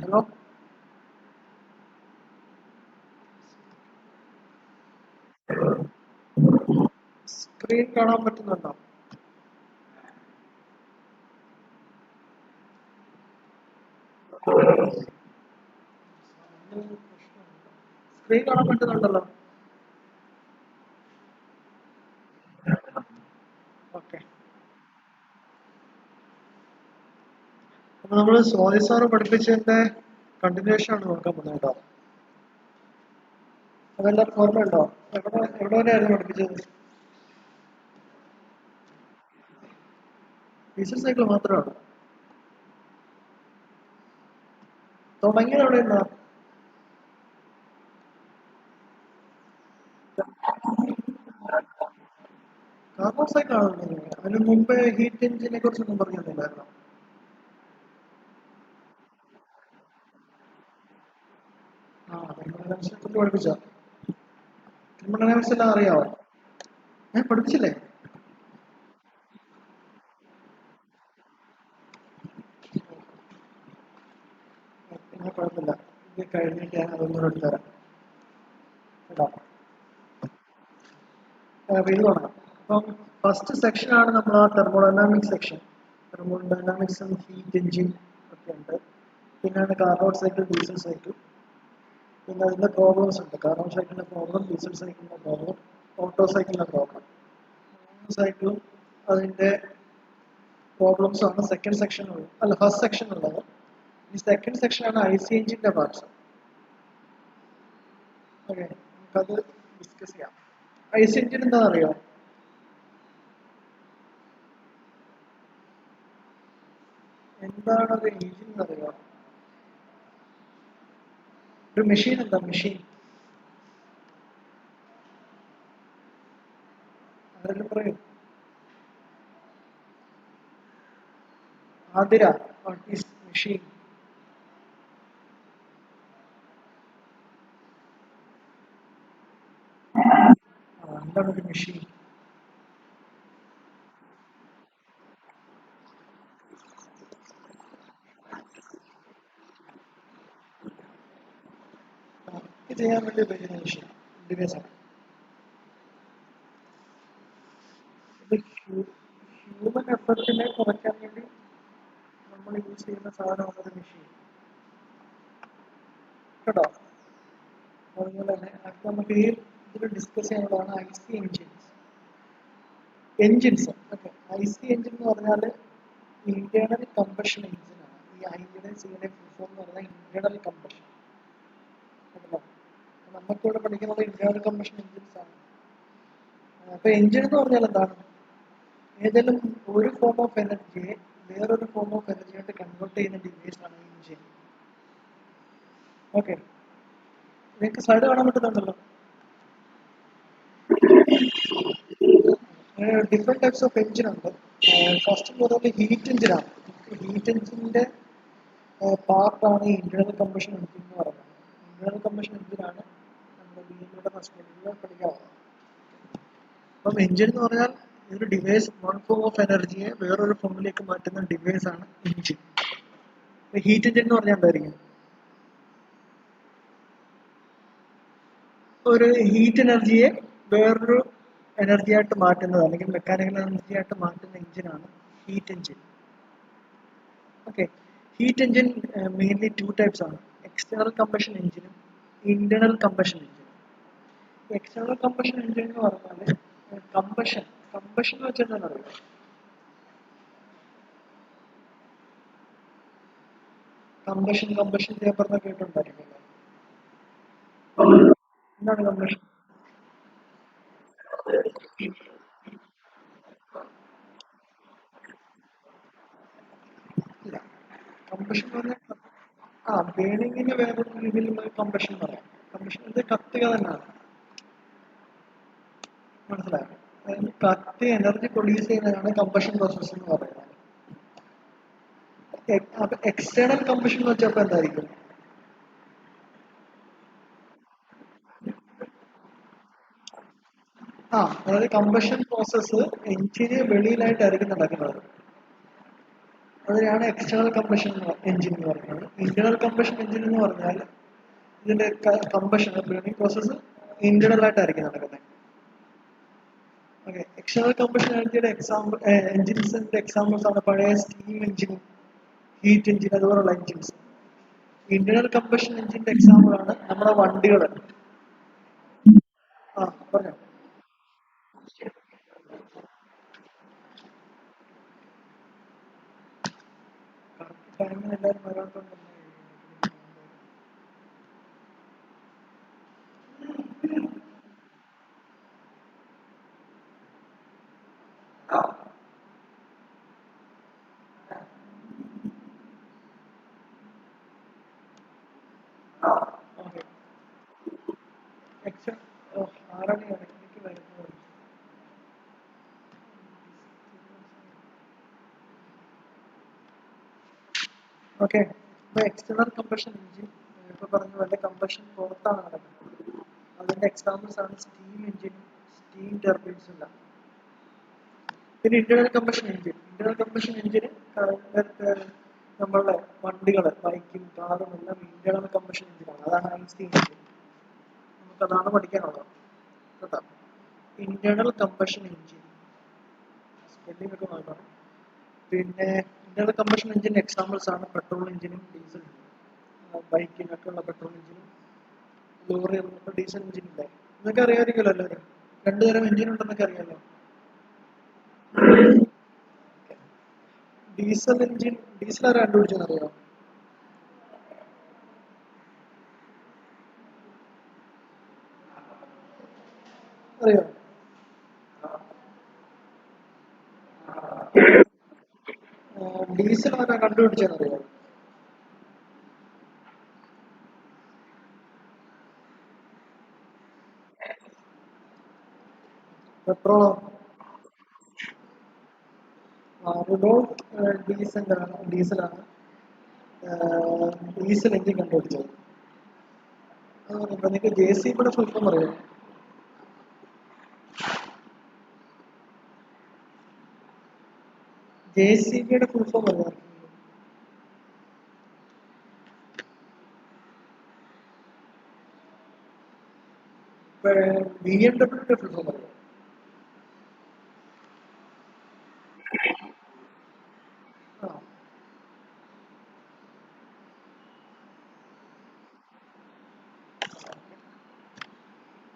Hello, screen കാണാൻ പറ്റുന്നുണ്ടോ? Screen കാണാൻ പറ്റുന്നുണ്ടല്ലോ. ഓക്കെ, അപ്പൊ നമ്മള് സോയി സാറ് പഠിപ്പിച്ചതിന്റെ കണ്ടിന്യൂഷൻ ആണ് നോക്കാൻ പോകുന്നത് കേട്ടോ. അതെല്ലാവർക്കും ഓർമ്മയുണ്ടോ? എവിടെ വരെയായിരുന്നു പഠിപ്പിച്ചത്? ഡീസൽ സൈക്കിൾ മാത്രമാണ് തുടങ്ങിയത്. എവിടെ ഉണ്ടോ? കാർബൺ സൈക്കിൾ ആണ് തുടങ്ങിയത്. അതിന് മുമ്പേ ഹീറ്റ് എഞ്ചിനെ കുറിച്ചൊന്നും പറഞ്ഞിട്ടില്ലായിരുന്നു. ആ, തെർമോഡൈനാമിക്സിനെ കുറിച്ച് പഠിപ്പിച്ചോ? തെർമോഡൈനാമിക്സ് എല്ലാം അറിയാവോ? പഠിപ്പിച്ചില്ലേ? പിന്നെ കുഴപ്പമില്ല, ഇത് കഴിഞ്ഞിട്ട് ഞാൻ അതൊന്നും എടുത്തു തരാം കേട്ടോ. ഇത് തുടങ്ങാം. അപ്പം ഫസ്റ്റ് സെക്ഷൻ ആണ് നമ്മൾ ആ തെർമോഡൈനാമിക് സെക്ഷൻ. തെർമോഡൈനാമിക്സും ഹീറ്റ് എഞ്ചിൻ ഒക്കെ ഉണ്ട്. പിന്നെയാണ് കാർബൺ സൈക്കിൾ, ഡീസൽ സൈക്കിൾ. പിന്നെ അതിന്റെ പ്രോബ്ലംസ് ഉണ്ട്. കാർബൺ സൈക്കിളിന്റെ പ്രോബ്ലം, ഡീസൽ സൈക്കിളിന്റെ പ്രോബ്ലം, ഓട്ടോ സൈക്കിളിന്റെ പ്രോബ്ലം. മൂന്ന് സൈക്കിളും അതിന്റെ പ്രോബ്ലംസ് ആണ് സെക്കൻഡ് സെക്ഷൻ അല്ല ഫസ്റ്റ് സെക്ഷൻ ഉള്ളത്. ഈ സെക്കൻഡ് സെക്ഷൻ ആണ് ഐ സി എഞ്ചിന്റെ പാർട്സ്. ഓക്കെ, നമുക്കത് ഡിസ്കസ് ചെയ്യാം. ഐ സി എഞ്ചിൻ എന്താ അറിയോ? എന്താണ് ഒരു എഞ്ചിൻ എന്നറിയോ? ഒരു മെഷീൻ എന്താ മെഷീൻ? അതെല്ലാം പറയും. Athira, what is machine? എന്താണ് ഒരു മെഷീൻ? ഇത് ചെയ്യാൻ വേണ്ടി ഉപയോഗിക്കുന്ന മെഷീൻ ഡിവൈസ് ആണ്. ഇത് ഹ്യൂമൻ എഫർട്ടിനെ കുറയ്ക്കാൻ വേണ്ടി നമ്മൾ യൂസ് ചെയ്യുന്ന സാധനമാണ് ഒരു മെഷീൻ കേട്ടോ. അതുപോലെ തന്നെ അത് നമുക്ക് ഈ ഇതിൽ ഡിസ്കസ് ചെയ്യാനുള്ളതാണ് I C engines. Okay, I C engine എന്ന് പറഞ്ഞാൽ ഇന്റേണൽ കമ്പഷൻ എഞ്ചിനാണ്. ഈ ഐയുടെ സിയുടെ ഫുൾ ഫോം എന്ന് പറഞ്ഞാൽ ഇന്റേണൽ കമ്പഷൻ കേട്ടോ. നമുക്കിവിടെ പഠിക്കുന്നത് ഇന്റേണൽ കമ്പഷൻ എഞ്ചിൻസ് ആണ്. അപ്പൊ എഞ്ചിൻ എന്ന് പറഞ്ഞാൽ എന്താണ്? ഏതെങ്കിലും ഒരു ഫോം ഓഫ് എനർജിയെ വേറൊരു ഫോം ഓഫ് എനർജിയായിട്ട് കൺവേർട്ട് ചെയ്യുന്ന ഡിവൈസ് ആണ് എഞ്ചിൻ. ഓക്കെ, നിങ്ങൾക്ക് സ്ലൈഡ് കാണാൻ പറ്റുന്നുണ്ടല്ലോ. ഡിഫറെന്റ് ടൈപ്സ് ഓഫ് എഞ്ചിൻ ഉണ്ട്. ഫസ്റ്റ് എന്ന് പറയുന്നത് ഹീറ്റ് എഞ്ചിനാണ്. ഹീറ്റ് എഞ്ചിന്റെ പാർട്ടാണ് ഇന്റേണൽ കമ്പഷൻ എഞ്ചിൻ എന്ന് പറയുന്നത്. ഇന്റേണൽ കമ്പഷൻ എഞ്ചിനാണ് നമ്മുടെ ബിഎയുടെ ഫസ്റ്റ് ഇയറിൽ പഠിക്കാറുള്ളത്. അപ്പം എഞ്ചിൻ എന്ന് പറഞ്ഞാൽ ഒരു ഡിവൈസ്, വൺ ഫോം ഓഫ് എനർജിയെ വേറൊരു ഫോമിലേക്ക് മാറ്റുന്ന ഡിവൈസ് ആണ് എഞ്ചിൻ. ഹീറ്റ് എഞ്ചിൻ എന്ന് പറഞ്ഞാൽ എന്തായിരിക്കും? ഒരു ഹീറ്റ് എനർജിയെ വേറൊരു എനർജിയായിട്ട് മാറ്റുന്നത്, അല്ലെങ്കിൽ മെക്കാനിക്കൽ എനർജിയായിട്ട് മാറ്റുന്ന എഞ്ചിനാണ് heat engine. Okay, heat engine mainly two types ആണ്. എക്സ്റ്റേണൽ കമ്പഷൻ എഞ്ചിനും ഇന്റേണൽ കമ്പഷൻ എഞ്ചിനും. എക്സ്റ്റേണൽ കമ്പഷൻ എഞ്ചിൻ എന്ന് പറഞ്ഞാൽ കമ്പഷൻ കമ്പഷൻ എന്ന് വെച്ചാൽ എന്താ പറയുക? കമ്പഷൻ ചേമ്പർ കേട്ടുണ്ടായിരിക്കും. എന്താണ് കമ്പഷൻ? ഇല്ല, കമ്പഷൻ പറഞ്ഞാൽ ബേണിങ്ങിന് വേറൊരു രീതിയിലുള്ള കമ്പഷൻ പറയാം. കമ്പഷൻ ഇത് കത്തുക തന്നെയാണ്, മനസ്സിലായോ? അതായത് കത്തി എനർജി പ്രൊഡ്യൂസ് ചെയ്യുന്നതാണ് കമ്പഷൻ പ്രോസസ് എന്ന് പറയുന്നത്. അപ്പൊ എക്സ്റ്റേണൽ കമ്പഷൻ എന്ന് വെച്ചപ്പോ എന്തായിരിക്കും? അതായത് കമ്പഷൻ പ്രോസസ്സ് എഞ്ചിന് വെളിയിലായിട്ടായിരിക്കും നടക്കുന്നത്. അതിനാണ് എക്സ്റ്റേണൽ കമ്പഷൻ എഞ്ചിൻ എന്ന് പറയുന്നത്. ഇന്റേണൽ കമ്പഷൻ എഞ്ചിൻ എന്ന് പറഞ്ഞാൽ ഇതിന്റെ കമ്പഷൻ ബേണിംഗ് പ്രോസസ്സ് ഇന്റേണൽ ആയിട്ടായിരിക്കും നടക്കുന്നത്. ഓക്കെ, എക്സ്റ്റേണൽ കമ്പഷൻ എഞ്ചിന്റെ എഞ്ചിൻസിന്റെ എക്സാമ്പിൾസ് ആണ് പഴയ സ്റ്റീം എഞ്ചിൻ, ഹീറ്റ് എഞ്ചിൻ, അതുപോലുള്ള എഞ്ചിൻസ്. ഇന്റേണൽ കമ്പഷൻ എഞ്ചിന്റെ എക്സാമ്പിൾ ആണ് നമ്മുടെ വണ്ടികൾ. ആ പറഞ്ഞോ. കറക്റ്റ് ടൈമിന് എല്ലാവരും വരാത്തോണ്ടല്ലേ. ഓക്കെ, ആറണിയാണ് എനിക്ക് വരുന്നത്. ഓക്കെ, ഇപ്പൊ എക്സ്റ്റേണൽ കമ്പഷൻ എഞ്ചിൻ ഇപ്പൊ പറഞ്ഞ പോലെ കമ്പഷൻ പുറത്താണ് നടക്കുന്നത്. അതിന്റെ എക്സാമ്പിൾസ് ആണ് സ്റ്റീം എഞ്ചിനും സ്റ്റീം ടർബൈൻസും എല്ലാം. പിന്നെ internal combustion engine, internal combustion എഞ്ചിന് നമ്മളുടെ വണ്ടികൾ, ബൈക്കും കാറും എല്ലാം ഇന്റേണൽ കമ്പഷൻ എഞ്ചിനാണ്. അതാണ് ഐസി എഞ്ചിൻ. നമുക്കതാണ് പഠിക്കാനുള്ളത് കേട്ടോ. ഇന്റേണൽ കമ്പഷൻ എഞ്ചിൻ സ്പെല്ലിംഗ് ഒക്കെ നോക്കണം. പിന്നെ ഇന്റേണൽ കമ്പഷൻ എഞ്ചിൻ എക്സാമ്പിൾസ് ആണ് പെട്രോൾ എഞ്ചിനും ഡീസൽ എഞ്ചിനും. ബൈക്കിനൊക്കെ ഉള്ള പെട്രോൾ എഞ്ചിനും ലോറി ഡീസൽ എഞ്ചിൻ ഇല്ലേ, ഇതൊക്കെ അറിയാമായിരിക്കുമല്ലോ എല്ലാവരും. രണ്ടുതരം എഞ്ചിൻ ഉണ്ടെന്നൊക്കെ അറിയാമല്ലോ. ഡീസൽ എഞ്ചിൻ, ഡീസൽ ആരാ കണ്ടുപിടിച്ചെന്ന് അറിയാമോ? അറിയോ? ഡീസൽ ആരാ കണ്ടുപിടിച്ചെന്ന് അറിയാമോ? പെട്രോളോ? റുഡോൾഫ് ഡീസലാണ് ഡീസൽ എഞ്ചിൻ കണ്ടുപിടിച്ചത്. നിങ്ങൾക്ക് ജെ സി ബിയുടെ ഫുൾ ഫോം അറിയാം? ജെ സി ബിയുടെ ഫുൾ ഫോം അറിയാം? ബി എം ഡബ്ല്യൂയുടെ ഫുൾ ഫോം അറിയാം? ആ,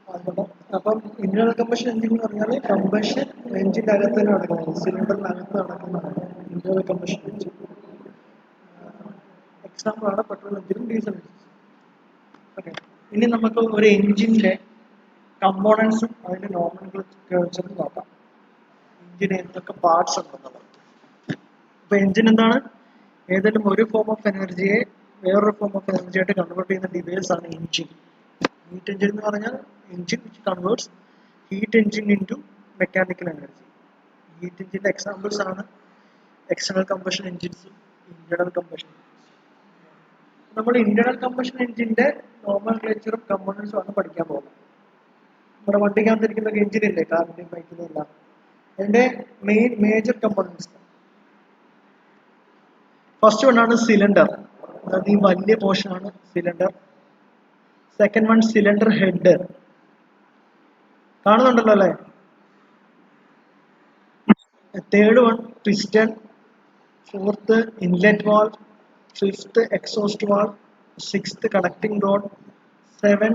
അതുകൊണ്ട് അപ്പം ഇന്റേണൽ കമ്പഷൻ എഞ്ചിൻ എന്ന് പറഞ്ഞാൽ കമ്പഷൻ എഞ്ചിന്റെ അകത്ത് തന്നെ നടക്കുന്നത്, സിലിണ്ടറിനകത്ത് നടക്കുന്നതാണ് ഇന്റേണൽ കമ്പഷൻ എഞ്ചിൻ. എക്സാമ്പിൾ ആണ് പെട്രോൾ എഞ്ചിനും ഡീസൽ എഞ്ചിനും. ഓക്കെ, ഇനി നമുക്ക് ഒരു എഞ്ചിന്റെ കമ്പോണൻസും അതിന്റെ നോമൻക്ലേച്ചറും നോക്കാം. എഞ്ചിന് എന്തൊക്കെ പാർട്സ് ഉണ്ടെന്നുള്ളത്. ഇപ്പൊ എഞ്ചിൻ എന്താണ്? ഏതെങ്കിലും ഒരു ഫോം ഓഫ് എനർജിയെ വേറൊരു ഫോം ഓഫ് എനർജി ആയിട്ട് കൺവേർട്ട് ചെയ്യുന്ന ഡിവൈസ് ആണ് എഞ്ചിൻ. ഹീറ്റ് എഞ്ചിൻ എന്ന് പറഞ്ഞാൽ engine which converts heat engine into mechanical energy. Heat എഞ്ചിന്റെ എക്സാമ്പിൾസ് ആണ് എക്സ്റ്റേണൽ കമ്പഷൻ എഞ്ചിൻസും ഇന്റേണൽ കമ്പഷൻ. നമ്മൾ ഇന്റേണൽ കമ്പഷൻ എഞ്ചിന്റെ നോമൻക്ലേച്ചറും കമ്പോണൻസും ആണ് പഠിക്കാൻ പോകുന്നത്. നമ്മുടെ വണ്ടിക്കകത്തിരിക്കുന്ന എഞ്ചിൻ ഇല്ലേ, കാറിന്റെയും ബൈക്കിന്റെയും എല്ലാം, അതിന്റെ മേജർ കമ്പോണൻസ്. ഫസ്റ്റ് വൺ ആണ് സിലിണ്ടർ, അതായത് ഈ വലിയ പോർഷൻ ആണ് cylinder. Second one cylinder head, കാണുന്നുണ്ടല്ലോ അല്ലേ? Third one piston, fourth inlet wall, fifth exhaust wall, sixth connecting road, seven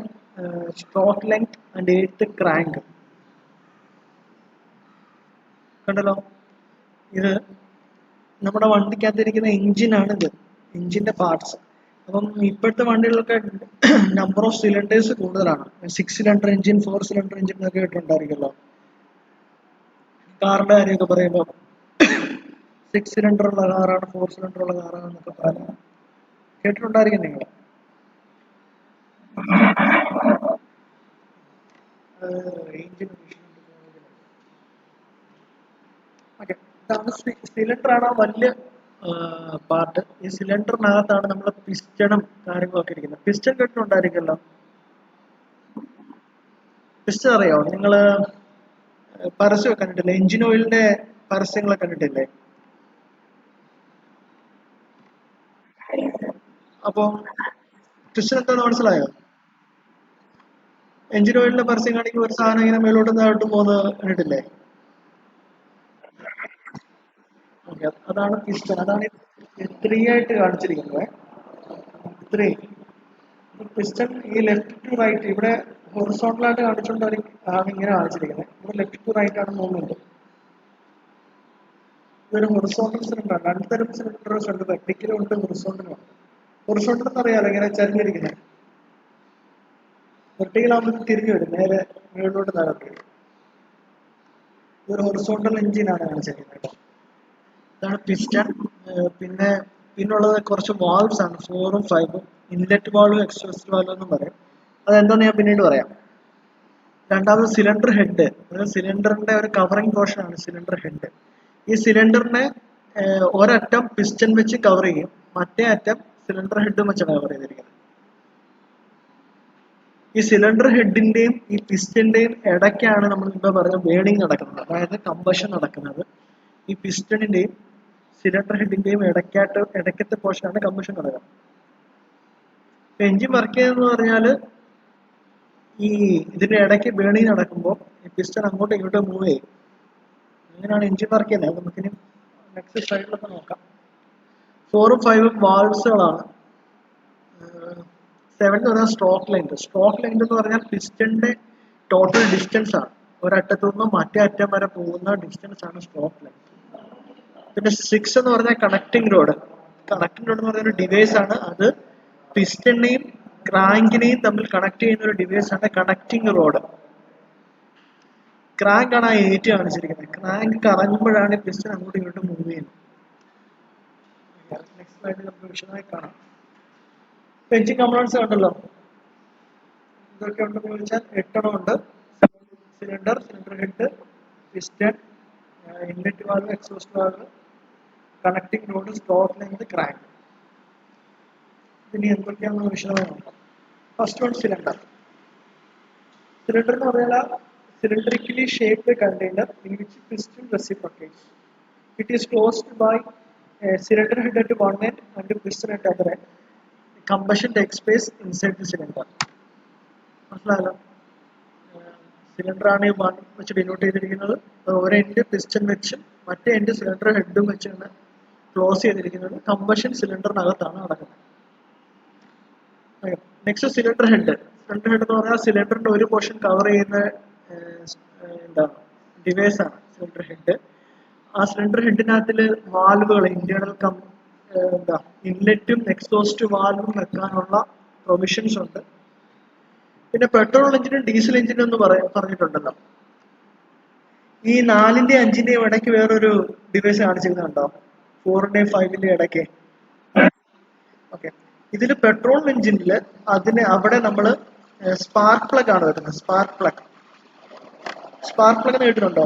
stroke length and eighth crank. കണ്ടല്ലോ, ഇത് നമ്മുടെ വണ്ടിക്കകത്തിരിക്കുന്ന എഞ്ചിനാണ്. ഇത് എഞ്ചിന്റെ പാർട്സ്. അപ്പം ഇപ്പോഴത്തെ വണ്ടികളിലൊക്കെ നമ്പർ ഓഫ് സിലിണ്ടേഴ്സ് കൂടുതലാണ്. 6 സിലിണ്ടർ എഞ്ചിൻ, 4 സിലിണ്ടർ എഞ്ചിൻ എന്നൊക്കെ കേട്ടിട്ടുണ്ടായിരിക്കുമല്ലോ. കാറിന്റെ കാര്യമൊക്കെ പറയുമ്പോൾ 6 സിലിണ്ടർ ഉള്ള കാറാണ്, 4 സിലിണ്ടർ ഉള്ള കാറാണ് എന്നൊക്കെ പറയാം, കേട്ടിട്ടുണ്ടായിരിക്കും നിങ്ങൾ. എഞ്ചിൻ ഓക്കെ, ഇതാണ് സിലിണ്ടർ ആണ് വലിയ പാർട്ട്. ഈ സിലിണ്ടറിനകത്താണ് നമ്മൾ പിസ്റ്റണും കാര്യങ്ങളൊക്കെ ഇരിക്കുന്നത്. പിസ്റ്റൺ കേട്ടിട്ടുണ്ടായിരിക്കുമല്ലോ. പിസ്റ്റൺ അറിയാമോ നിങ്ങൾ? പരസ്യമൊക്കെ കണ്ടിട്ടില്ലേ? എഞ്ചിൻ ഓയിലിന്റെ പരസ്യങ്ങളൊക്കെ കണ്ടിട്ടില്ലേ? അപ്പോൾ പിസ്റ്റൺ എന്താണെന്ന് മനസ്സിലായോ? എഞ്ചിൻ ഓയിലിന്റെ പരസ്യം കാണിക്കുമ്പോൾ ഒരു സാധനം ഇങ്ങനെ മേലോട്ടും താഴോട്ടും പോകുന്നത് കണ്ടിട്ടില്ലേ? ഓക്കെ, അതാണ് പിസ്റ്റൺ. അതാണ് ത്രീ ആയിട്ട് കാണിച്ചിരിക്കുന്നത്. ത്രീ പിസ്റ്റൺ ഈ ലെഫ്റ്റ് ടു റൈറ്റ് ഇവിടെ ഹൊറിസോണ്ടലായിട്ട് കാണിച്ചുകൊണ്ട് ആണ് ഇങ്ങനെ കാണിച്ചിരിക്കുന്നത്. ഇവിടെ ലെഫ്റ്റ് ടു റൈറ്റ് ആണ് മൂവ്മെന്റ്. ഇതൊരു ഹൊറിസോണ്ടൽ സിലിണ്ടർ ആണ്. രണ്ട് തരം സിലിണ്ടേഴ്സ് ഉണ്ട്, വെർട്ടിക്കലും ഉണ്ട്, ഹൊറിസോണ്ടലും ഉണ്ട്. ഹൊറിസോണ്ടൽ എന്ന് അറിയാലോ, ഇങ്ങനെ ചരിഞ്ഞിരിക്കുന്നത്. വെർട്ടിക്കൽ ആകുമ്പോൾ തിരിഞ്ഞു വരും, നേരെ മുകളിലോട്ട് താഴോട്ട് വരും. ഇതൊരു ഹൊറിസോണ്ടൽ എഞ്ചിനാണ് കാണിച്ചിരിക്കുന്നത്. ഇതാണ് പിസ്റ്റൺ. പിന്നെ പിന്നുള്ളത് കുറച്ച് വാൾവ്സ് ആണ്, 4ഉം 5ഉം. ഇൻലെറ്റ് വാൾവ്, എക്സോസ്റ്റ് വാൾവ് എന്നും പറയും. അതെന്താന്ന് ഞാൻ പിന്നീട് പറയാം. രണ്ടാമത് സിലിണ്ടർ ഹെഡ്. സിലിണ്ടറിന്റെ ഒരു കവറിംഗ് പോർഷൻ ആണ് സിലിണ്ടർ ഹെഡ്. ഈ സിലിണ്ടറിനെ ഒരറ്റം പിസ്റ്റൺ വെച്ച് കവർ ചെയ്യും, മറ്റേ അറ്റം സിലിണ്ടർ ഹെഡും വെച്ചാണ് കവർ ചെയ്തിരിക്കുന്നത്. ഈ സിലിണ്ടർ ഹെഡിന്റെയും ഈ പിസ്റ്റന്റെയും ഇടയ്ക്കാണ് നമ്മൾ മുമ്പ് പറഞ്ഞ ബേണിംഗ് നടക്കുന്നത്, അതായത് കമ്പഷൻ നടക്കുന്നത്. ഈ പിസ്റ്റണിന്റെയും സിലിണ്ടർ ഹെഡിന്റെയും ഇടയ്ക്കത്തെ പോർഷനാണ് കമ്പഷൻ നടക്കുന്നത്. എഞ്ചിൻ വർക്ക് ചെയ്യുന്നതെന്ന് പറഞ്ഞാൽ ഈ ഇതിന്റെ ഇടയ്ക്ക് ബേണിംഗ് നടക്കുമ്പോൾ ഈ പിസ്റ്റൺ അങ്ങോട്ടും ഇങ്ങോട്ടും മൂവ് ചെയ്യും. അങ്ങനെയാണ് എഞ്ചിൻ വർക്ക് ചെയ്യുന്നത്. നമുക്കിനി നെക്സ്റ്റ് സ്ലൈഡിലൊക്കെ നോക്കാം. 4ഉം 5ഉം വാൾവ്സുകളാണ്. 7 എന്ന് പറഞ്ഞാൽ സ്ട്രോക്ക് ലെങ്ത്. സ്ട്രോക്ക് ലെങ്ത് എന്ന് പറഞ്ഞാൽ പിസ്റ്റന്റെ ടോട്ടൽ ഡിസ്റ്റൻസ് ആണ്. ഒരറ്റത്തു നിന്നും മറ്റേ അറ്റം വരെ പോകുന്ന ഡിസ്റ്റൻസ് ആണ് സ്ട്രോക്ക് ലെങ്ത്. പിന്നെ 6 എന്ന് പറഞ്ഞാൽ കണക്ടിങ് റോഡ്. കണക്ടിങ് റോഡ് എന്ന് പറഞ്ഞ ഒരു ഡിവൈസ് ആണ്. അത് പിസ്റ്റനെയും ക്രാങ്കിനെയും തമ്മിൽ കണക്ട് ചെയ്യുന്ന ഒരു ഡിവൈസ് ആണ് കണക്ടിങ് റോഡ്. ക്രാങ്ക് ആണ് ആ ഏറ്റ് കാണിച്ചിരിക്കുന്നത്. ക്രാങ്ക് കറങ്ങുമ്പോഴാണ് പിസ്റ്റൺ അങ്ങോട്ടും ഇങ്ങോട്ടും മൂവ് ചെയ്യുന്നത്. നെക്സ്റ്റ് സ്ലൈഡിൽ നമുക്ക് വിശദമായി കാണാം. എഞ്ചിൻ കമ്പോണൻസ് കണ്ടല്ലോ, ഇതൊക്കെ ഉണ്ടെന്ന് ചോദിച്ചാൽ 8 ഉണ്ട്. Cylinder, cylinder head, piston, inlet valve, exhaust valve, connecting road, stroke length, crank. ഇനി എന്തൊക്കെയാണെന്ന് വിശദമായി നോക്കാം. First one cylinder. സിലിണ്ടർ എന്ന് പറഞ്ഞാൽ cylindrically shaped container in which piston reciprocates. It is closed by a cylinder head at one end and a piston at the other end. Combustion takes place inside the cylinder. മനസ്സിലായല്ലോ? Cylinder ആണ് ഈ one വെച്ച് denote ചെയ്തിരിക്കുന്നത്. ഒരു end piston വെച്ചും മറ്റേ end cylinder ഹെഡും വെച്ചാണ് close ചെയ്തിരിക്കുന്നത്. കമ്പഷൻ സിലിണ്ടറിനകത്താണ് നടക്കുന്നത്. Next cylinder head. Cylinder head എന്ന് പറഞ്ഞാൽ സിലിണ്ടറിന്റെ ഒരു പോർഷൻ കവർ ചെയ്യുന്ന എന്താണ് ഡിവൈസ് ആണ് സിലിണ്ടർ ഹെഡ്. ആ സിലിണ്ടർ ഹെഡിനകത്തില് വാൽവുകൾ, ഇന്റേണൽ ഇൻലെറ്റും എക്സോസ്റ്റ് വാൽവും വെക്കാനുള്ള പ്രൊവിഷൻസ് ഉണ്ട്. പിന്നെ പെട്രോൾ എഞ്ചിനും ഡീസൽ എഞ്ചിനും എന്ന് പറഞ്ഞിട്ടുണ്ടല്ലോ. ഈ 4ന്റെയും 5ന്റെയും ഇടയ്ക്ക് വേറൊരു ഡിവൈസ് കാണിച്ചിരുന്നുണ്ടോ? 4ന്റെയും 5ന്റെയും ഇടയ്ക്ക്. ഓക്കെ, ഇതില് പെട്രോൾ എഞ്ചിനില് അവിടെ നമ്മള് സ്പാർക്ക് പ്ലഗ് ആണ് വരുന്നത്. സ്പാർക്ക് പ്ലഗ് കേട്ടിട്ടുണ്ടോ?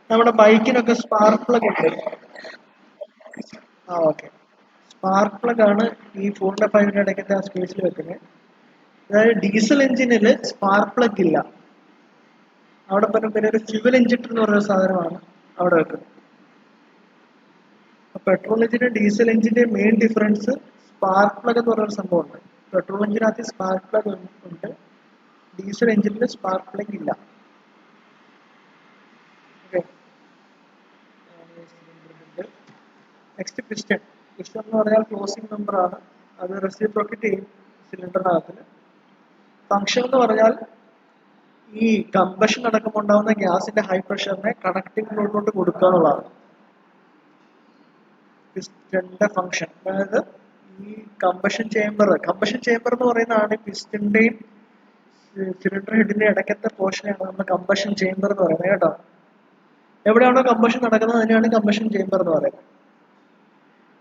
നമ്മുടെ ബൈക്കിനൊക്കെ സ്പാർക്ക് പ്ലഗ് ഉണ്ട്. ഓക്കെ, സ്പാർക്ക് പ്ലഗ് ആണ് ഈ 4ന്റെ 5ന്റെ ഇടയ്ക്കത്തെ ആ സ്പേസിൽ വെക്കുന്നത്. അതായത് ഡീസൽ എഞ്ചിനില് സ്പാർക്ക് പ്ലഗ് ഇല്ല. അവിടെ പിന്നെ ഒരു ഫ്യൂവൽ ഇഞ്ചക്ടർ എന്ന് പറയുന്ന സാധനമാണ് അവിടെ വെക്കുന്നത്. പെട്രോൾ എഞ്ചിനും ഡീസൽ എഞ്ചിന്റെ മെയിൻ ഡിഫറൻസ് സ്പാർക്ക് പ്ലഗ് എന്ന് പറയുന്ന സംഭവമുണ്ട്. പെട്രോൾ എഞ്ചിനകത്ത് സ്പാർക്ക് പ്ലഗ് ഉണ്ട്, ഡീസൽ എഞ്ചിനിൽ സ്പാർക്ക് പ്ലഗ് ഇല്ല. Next piston. പിസ്റ്റൺ എന്ന് പറഞ്ഞാൽ ക്ലോസിംഗ് മെമ്പർ ആണ്. അത് റെസിപ്രോക്കേറ്റ് ചെയ്യും സിലിണ്ടറിനകത്തിന്. ഫംഗ്ഷൻ എന്ന് പറഞ്ഞാൽ ഈ കമ്പഷൻ നടക്കുമ്പോൾ ഉണ്ടാകുന്ന ഗ്യാസിന്റെ ഹൈ പ്രഷറിനെ കണക്ടിംഗ് റോഡിലോട്ട് കൊടുക്കുക എന്നുള്ളതാണ് പിസ്റ്റന്റെ ഫംഗ്ഷൻ. അതായത് ഈ കമ്പഷൻ ചേംബർ എന്ന് പറയുന്നതാണ് പിസ്റ്റന്റെയും സിലിണ്ടർ ഹെഡിന്റെ ഇടയ്ക്കത്തെ പോർഷനാണ് നമ്മൾ കമ്പഷൻ ചേംബർ എന്ന് പറയുന്നത് കേട്ടോ. എവിടെയാണോ കമ്പഷൻ നടക്കുന്നത് അതിനാണ് കമ്പഷൻ ചേംബർ എന്ന് പറയുന്നത്.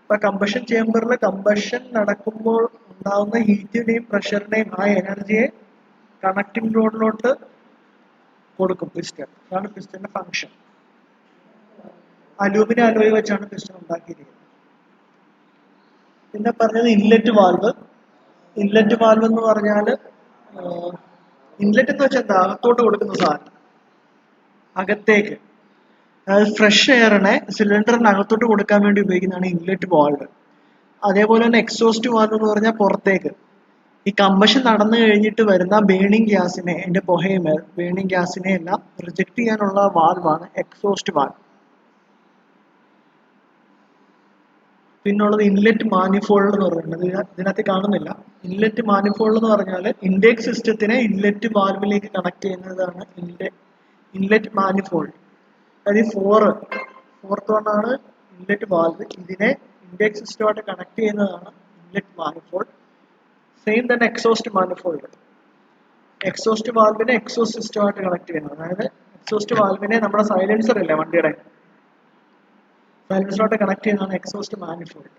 അപ്പൊ കമ്പഷൻ ചേംബറിൽ കമ്പഷൻ നടക്കുമ്പോൾ ഉണ്ടാകുന്ന ഹീറ്റിന്റെയും പ്രഷറിന്റെയും ആ എനർജിയെ കണക്ടിംഗ് റോഡിലോട്ട് കൊടുക്കും പിസ്റ്റൺ. അതാണ് പിസ്റ്റന്റെ ഫംഗ്ഷൻ. അലൂമിനിയം അലോയ് വെച്ചാണ് പിസ്റ്റൺ ഉണ്ടാക്കിയിരിക്കുന്നത്. പിന്നെ പറഞ്ഞത് ഇൻലെറ്റ് വാൽവ്. ഇൻലെറ്റ് വാൽവ് എന്ന് പറഞ്ഞാല് ഇൻലെറ്റ് എന്ന് വെച്ചാൽ എന്താ, അകത്തോട്ട് കൊടുക്കുന്ന സാധനം, അകത്തേക്ക്. അതായത് ഫ്രഷ് എയറിനെ സിലിണ്ടറിന് അകത്തോട്ട് കൊടുക്കാൻ വേണ്ടി ഉപയോഗിക്കുന്നതാണ് ഇൻലെറ്റ് വാൽവ്. അതേപോലെ തന്നെ എക്സോസ്റ്റ് വാൽവ് എന്ന് പറഞ്ഞാൽ പുറത്തേക്ക്. ഈ കമ്പഷൻ നടന്നു കഴിഞ്ഞിട്ട് വരുന്ന ബേണിംഗ് ഗ്യാസിനെ, എൻ്റെ പുകയുമേൽ ബേണിംഗ് ഗ്യാസിനെ എല്ലാം റിജക്ട് ചെയ്യാനുള്ള വാൽവാണ് എക്സോസ്റ്റ് വാൽവ്. പിന്നുള്ളത് ഇൻലെറ്റ് മാനിഫോൾഡ് എന്ന് പറയുന്നത് ഇതിനകത്ത് കാണുന്നില്ല. ഇൻലെറ്റ് മാനിഫോൾഡ് എന്ന് പറഞ്ഞാൽ ഇൻടേക്ക് സിസ്റ്റത്തിനെ ഇൻലെറ്റ് വാൽവിലേക്ക് കണക്ട് ചെയ്യുന്നതാണ് ഇൻലെറ്റ് മാനിഫോൾഡ്. അതായത് ഫോർത്ത് വണ്ണാണ് ഇൻലെറ്റ് വാൽവ്. ഇതിനെ ഇൻടേക്ക് സിസ്റ്റമായിട്ട് കണക്ട് ചെയ്യുന്നതാണ് ഇൻലെറ്റ് മാനിഫോൾഡ്. സെയിം തന്നെ എക്സോസ്റ്റ് മാനിഫോൾഡ്. എക്സോസ്റ്റ് വാൽവിനെ എക്സോസ്റ്റ് സിസ്റ്റമായിട്ട് കണക്ട് ചെയ്യുന്നത്. അതായത് എക്സോസ്റ്റ് വാൽവിനെ നമ്മുടെ സൈലൻസർ ഇല്ലേ വണ്ടിയുടെ, സൈലൻസറോട്ട് കണക്ട് ചെയ്യുന്നതാണ് എക്സോസ്റ്റ് മാനിഫോൾഡ്.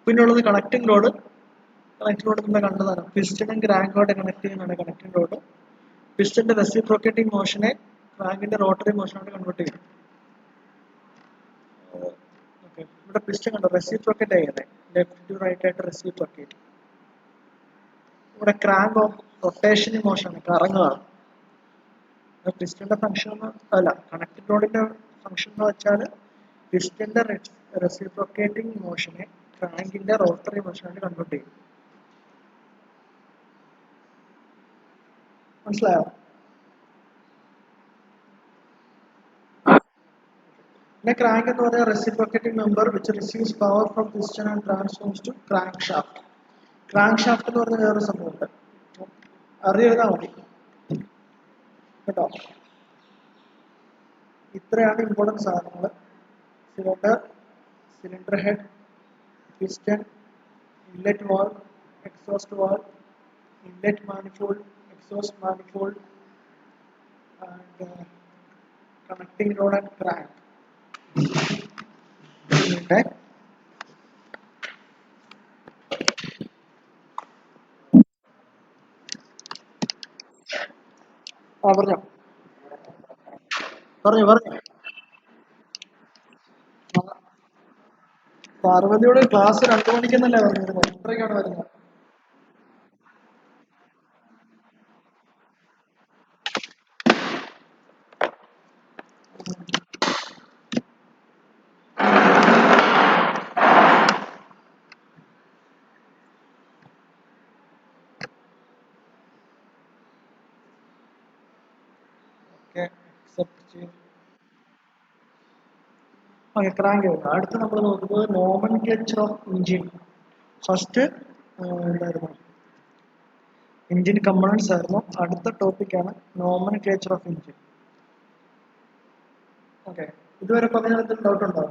പിന്നുള്ളത് കണക്റ്റിംഗ് റോഡ്. കണക്റ്റിംഗ് റോഡ് നമ്മൾ കണ്ടതാണ്. പിസ്റ്റണും ക്രാങ്കുമായിട്ട് കണക്ട് ചെയ്യുന്നതാണ് കണക്റ്റിംഗ് റോഡ്. പിസ്റ്റന്റെ റെസിപ്രോക്കേറ്റിംഗ് മോഷനെ ക്രാങ്കിന്റെ റോട്ടറി മോഷനായിട്ട് കൺവേർട്ട് ചെയ്യും. ഓക്കെ, ഇവിടെ പിസ്റ്റൺ കണ്ടോ റെസിപ്രോക്കേറ്റ് ആയത്, ലെഫ്റ്റ് ടു റൈറ്റ് ആയിട്ട് റെസിപ്രോക്കേറ്റ്. ഇവിടെ ക്രാങ്ക് ഓഫ് റൊട്ടേഷനിങ് മോഷനാണ്, കറങ്ങുകയാണ്. പിസ്റ്റന്റെ ഫംഗ്ഷൻ അല്ല, കണക്റ്റിംഗ് റോഡിന്റെ ഫംഗ്ഷൻ എന്ന് വെച്ചാൽ പിസ്റ്റന്റെ റെസിപ്രോക്കേറ്റിംഗ് മോഷനെ ക്രാങ്കിന്റെ റോട്ടറി മോഷനായിട്ട് കൺവേർട്ട് ചെയ്യും. മനസ്സിലായോ? പിന്നെ ക്രാങ്ക് എന്ന് പറയുന്ന reciprocating member which receives power from piston and transforms to crank shaft. Crank shaft എന്ന് പറഞ്ഞ വേറൊരു സംഭവമുണ്ട്, അറിയാതാ മതി കേട്ടോ. ഇത്രയാണ് ഇമ്പോർട്ടൻറ്റ് സാധനങ്ങൾ. Cylinder head, piston, inlet valve, exhaust valve, inlet manifold, exhaust manifold, and connecting road and crank. പിന്നെ പറഞ്ഞോ പാർവതിയുടെ ക്ലാസ് 2 മണിക്കെന്നല്ലേ പറഞ്ഞിരുന്നത്? എത്രയ്ക്കാണ് വരുന്നത്? ഓക്കെ, ക്രാങ്ക് വരുന്നത്. അടുത്ത് നമ്മൾ നോക്കുന്നത് നോമൻക്ലേച്ചർ ഓഫ് എഞ്ചിൻ. ഫസ്റ്റ് എന്തായിരുന്നു, എഞ്ചിൻ കമ്പണൻസ് ആയിരുന്നു. അടുത്ത ടോപ്പിക്കാണ് നോമൻക്ലേച്ചർ ഓഫ് എഞ്ചിൻ. ഓക്കെ, ഇതുവരെ പറഞ്ഞതിനകത്ത് ഡൗട്ട് ഉണ്ടോ?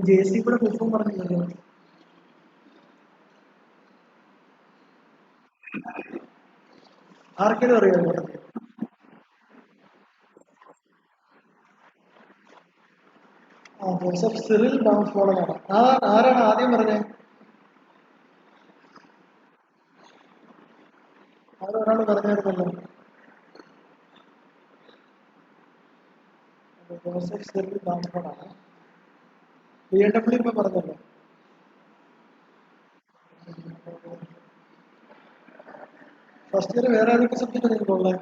ജെ സി കൂടെ പുസ്തകം പറഞ്ഞില്ലല്ലോ. ആർക്കെങ്കിലും അറിയാമോ? ജോസഫ് സിറിൽ ഡൗൺഫോളാണ്. ആരാണ് ആദ്യം പറഞ്ഞത്? ഒരാൾ പറഞ്ഞായിരുന്നല്ലോ, ജോസഫ് സിറിൽ ഡൗൺഫോളാണ്. BMW ഇപ്പൊ പറഞ്ഞല്ലോ. ഫസ്റ്റ് ഇയർ വേറെ ഏതൊക്കെ സബ്ജക്റ്റ് നിങ്ങൾക്ക് ഉള്ളത്?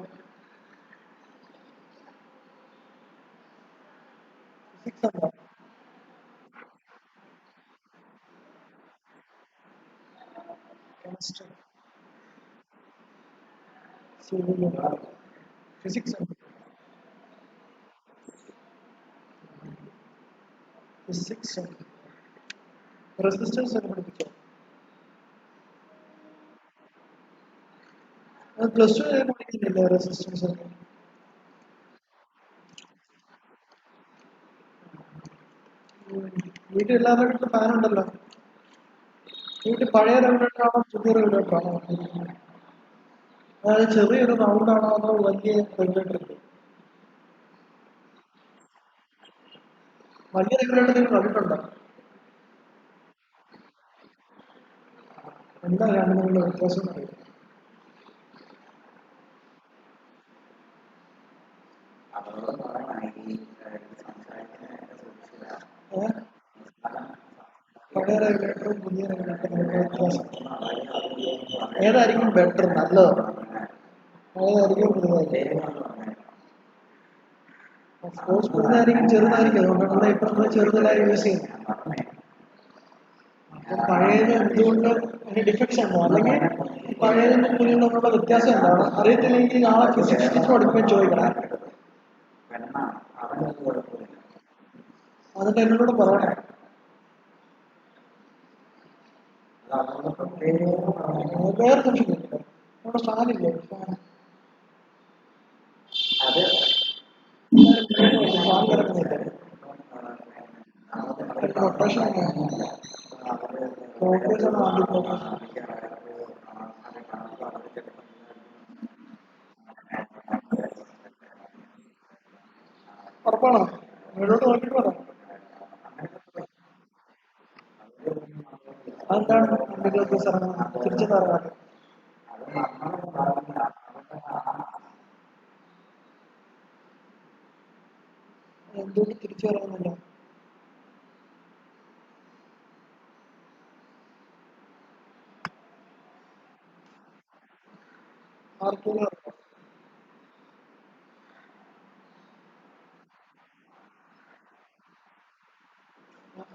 ഫിസിക്സ് ഉണ്ടോ? കെമിസ്ട്രി, സിവിൽ, ഫിസിക്സ് ഉണ്ട്. ഫിസിക്സ് ഉണ്ട്. റെസിസ്റ്റൻസ് ഒക്കെ പഠിപ്പിച്ചോ? പ്ലസ് ടു പഠിക്കുന്നില്ലേ റെസിസ്റ്റൻസ് ഒക്കെ? വീട്ടിൽ എല്ലാവരുടെ വീട്ടിലും ഫാൻ ഉണ്ടല്ലോ. വീട്ടിൽ പഴയ റെഗുലേറ്റർ ആണോ പുതിയ റെഗുലേറ്റർ ആണോ? അതായത് ചെറിയൊരു റൗണ്ട് ആണോ അതോ വലിയ റെഗുലേറ്റർ? വലിയ റെഗുലേറ്റർ നിങ്ങൾ കണ്ടിട്ടുണ്ടോ? എന്താ രണ്ടിനുള്ള വ്യത്യാസം അറിയാം? പഴയ റെഗുലേറ്ററും പുതിയ റെഗുലേറ്ററും വ്യത്യാസം ഏതായിരിക്കും ബെറ്റർ, നല്ലത്? ഏതായിരിക്കും പുതിയതായിരിക്കും? ഓഫ് കോഴ്സ് പുതിയതായിരിക്കും, ചെറുതായിരിക്കും. അതുകൊണ്ടാണ് ഇവിടെ ഇപ്പം നമ്മൾ ചെറുതെല്ലാം യൂസ് ചെയ്യുന്നത്. അപ്പം പഴയത് എന്തുകൊണ്ട് അതിന് ഡിഫക്ട്സ് ഉണ്ടോ, അല്ലെങ്കിൽ പഴയതിനും പുതിയതും തമ്മിലുള്ള വ്യത്യാസം എന്താണ് അറിയത്തില്ലെങ്കിൽ നാളെ ഫിസിക്സ് ടീച്ചർ പഠിക്കുമ്പോൾ ചോദിക്കണം. എന്നിട്ട് എന്നോട് പറയണം. വേറെ സംശയമില്ല, നമ്മുടെ ഫാനില്ലേ, ഫാൻ കിടക്കുന്നില്ല, റൊട്ടേഷൻ പ്രോഗ്രസ് ആണ്, ആദ്യ പ്രോഗ്രസ്. ഉറപ്പാണോ? മേലോട്ട് നോക്കിയിട്ട് പറയാം. അതെന്താണ് പ്രോഗ്രസ് ഇറങ്ങുന്നത്, തിരിച്ചത് ഇറങ്ങാം. എന്തുകൊണ്ട് തിരിച്ചു ഇറങ്ങുന്നില്ല? ആർക്കെങ്കിലും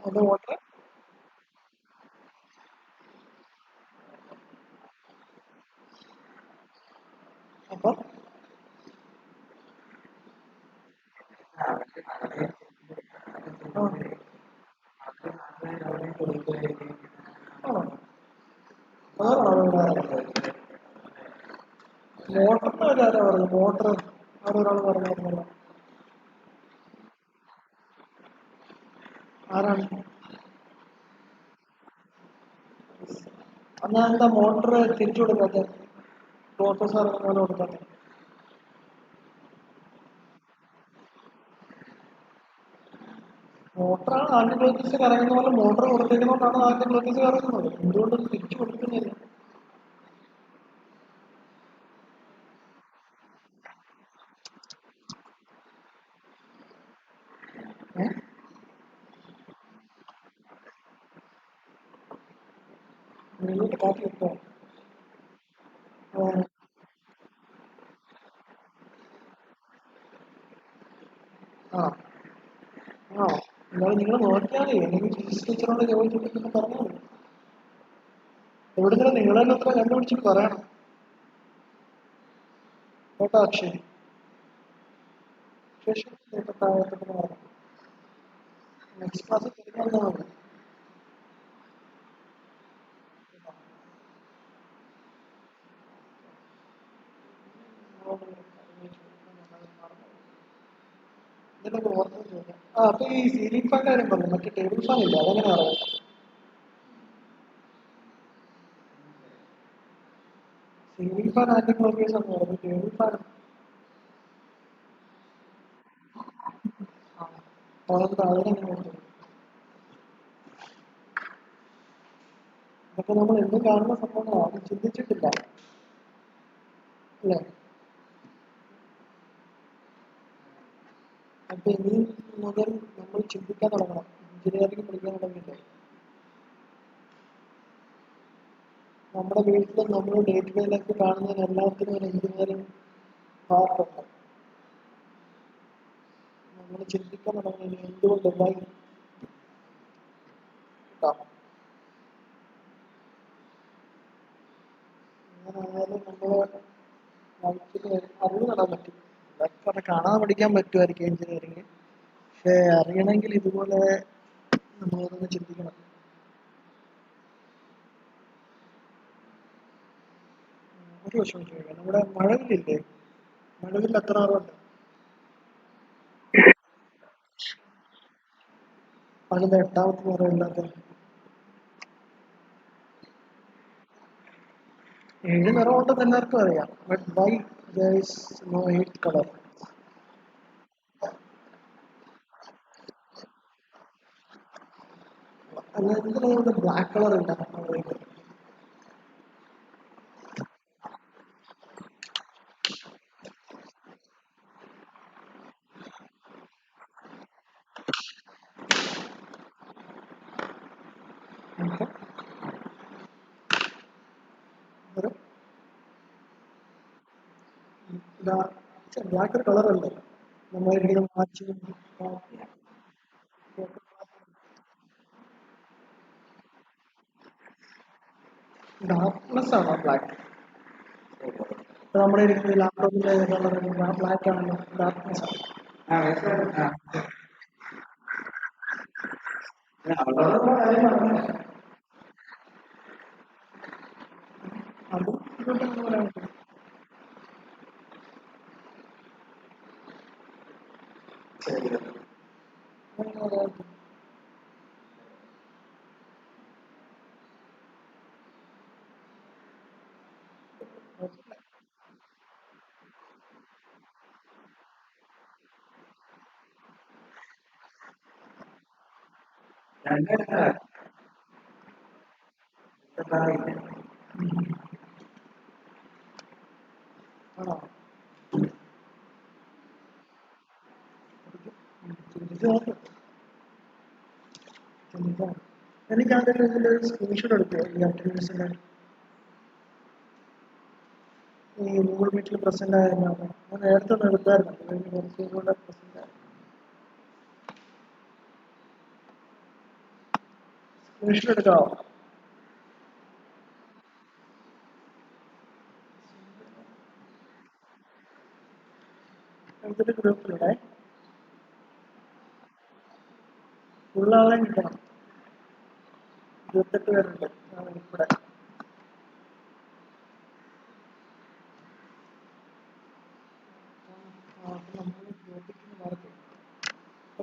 അത് വാട്ടർ അപ്പം ആണോ? മോട്ടറിന്റെ കാര്യം ആരാ പറഞ്ഞു? മോട്ടർ അവിടെ ഒരാൾ പറഞ്ഞായിരുന്നല്ലോ. ആരാണ്? എന്നാ എന്താ മോട്ടർ തിരിച്ചു കൊടുക്കാത്ത? മോട്ടോർ സാർ പോലെ കൊടുക്കാത്ത? മോട്ടറാണ് ആന്റി ക്ലോക്കീസ് കറങ്ങുന്ന പോലെ മോട്ടർ കൊടുത്തേക്കുന്നതുകൊണ്ടാണ് ആന്റി ക്ലോക്കീസ് കറങ്ങുന്നത്. എന്തുകൊണ്ട് തിരിച്ചു കൊടുക്കുന്നില്ല? മുന്നോട്ട് കാട്ടി വെക്കുക. ആ ആ എന്നാലും നിങ്ങൾ നോക്കിയാൽ മതി. അല്ലെങ്കിൽ ഫിസിക്സ് ടീച്ചറോട് ചോദിച്ചിട്ട് പറഞ്ഞാൽ മതി. എവിടുന്ന് നിങ്ങൾ തന്നെ അത്ര കണ്ടുപിടിച്ചിട്ട് പറയണം കേട്ടോ. അക്ഷയ് ശേഷം നെക്സ്റ്റ് ക്ലാസ് തിരിഞ്ഞാൽ മതി. ഇതിനൊക്കെ ഓർമ്മ. ആ അപ്പൊ ഈ സീലിംഗ് ഫാൻ കാര്യം പറഞ്ഞു, മറ്റേ ടേബിൾ ഫാൻ ഇല്ല, അതെങ്ങനെ അറിയാം? സീലിംഗ് ഫാൻ ആന്റി ക്ലോക്കീസ് ആണ് പറയുന്നത്, ടേബിൾ ഫാൻ അതെന്താ അതിനെങ്ങനെ വരുന്നത്? ഇതൊക്കെ നമ്മൾ എന്നും കാണുന്ന സംഭവങ്ങളാണ്, അത് ചിന്തിച്ചിട്ടില്ല അല്ലേ? അപ്പൊ ഇനി മുതൽ നമ്മൾ ചിന്തിക്കാൻ തുടങ്ങണം. എഞ്ചിനീയറിംഗ് പഠിക്കാൻ തുടങ്ങിയില്ലേ? നമ്മുടെ വീട്ടിലും നമ്മൾ ഡേ ടു ഡേ ലൈഫ് കാണുന്നതിന് എല്ലാത്തിനും ഒരു എഞ്ചിനീയറിംഗ് പാർട്ടുണ്ട്. നമ്മൾ ചിന്തിക്കാൻ തുടങ്ങി എന്തുകൊണ്ട് ഉണ്ടായി ഉണ്ടാവും. അങ്ങനെയായാലും നമ്മൾ ലൈഫിൽ അറിവ് നേടാൻ പറ്റും. ലൈഫ് കാണാതെ പഠിക്കാൻ പറ്റുമായിരിക്കും എഞ്ചിനീയറിംഗ്, പക്ഷെ അറിയണമെങ്കിൽ ഇതുപോലെ നമ്മളതൊന്ന് ചിന്തിക്കണം. ഒരു വർഷം ചോദിക്കാം, നമ്മുടെ മഴവില്ലേ, മഴവിൽ എത്ര ആറുണ്ട്? അതിന്റെ എട്ടാമത്തെ നിറം ഇല്ലാത്ത? ഏഴ് നിറമുണ്ടെന്ന് എല്ലാവർക്കും അറിയാം, but why there is no eighth color? അല്ല, എന്തിനാ ബ്ലാക്ക് കളർ ഇല്ല? ബ്ലാക്ക് ഒരു കളർ അല്ലേ? നമ്മളിരിക്കുന്ന മാച്ചും ഡാർക്ക്നെസ് ആണോ ബ്ലാക്ക്? നമ്മുടെ ഇരിക്കുന്ന ലാപ്ടോപ്പിന്റെ ബ്ലാക്ക് ആണല്ലോ, ഡാർക്ക്നെസ് ആണ്. അതും ഇതുകൊണ്ടാണ് പറയാൻ പറ്റും. അങ്ങനെ പറയാൻ പറ്റും. ആണോ? ചിന്തിച്ച് നോക്ക്. ചിന്തിച്ചാ മതി. എനിക്ക് അതിൽ ഇതിന്റെ ഒരു സ്ക്രീൻഷോട്ട് എടുക്കുക ഈ അറ്റൻഡൻസിന്റെ ഈ ഗൂഗിൾ മീറ്റിൽ പ്രസന്റ് ആയിരുന്നാണ്. ഞാൻ നേരത്തെ ഒന്ന് എടുത്തായിരുന്നു, കുറച്ച് കൂടെ പ്രസന്റ് ആയി. സ്ക്രീൻഷോട്ട് എടുക്കാവോ? എടുത്തിട്ട് ഗ്രൂപ്പിലൂടെ ഫുൾ ആളെ കിട്ടണം. 28 പേരുണ്ട് ഇവിടെ.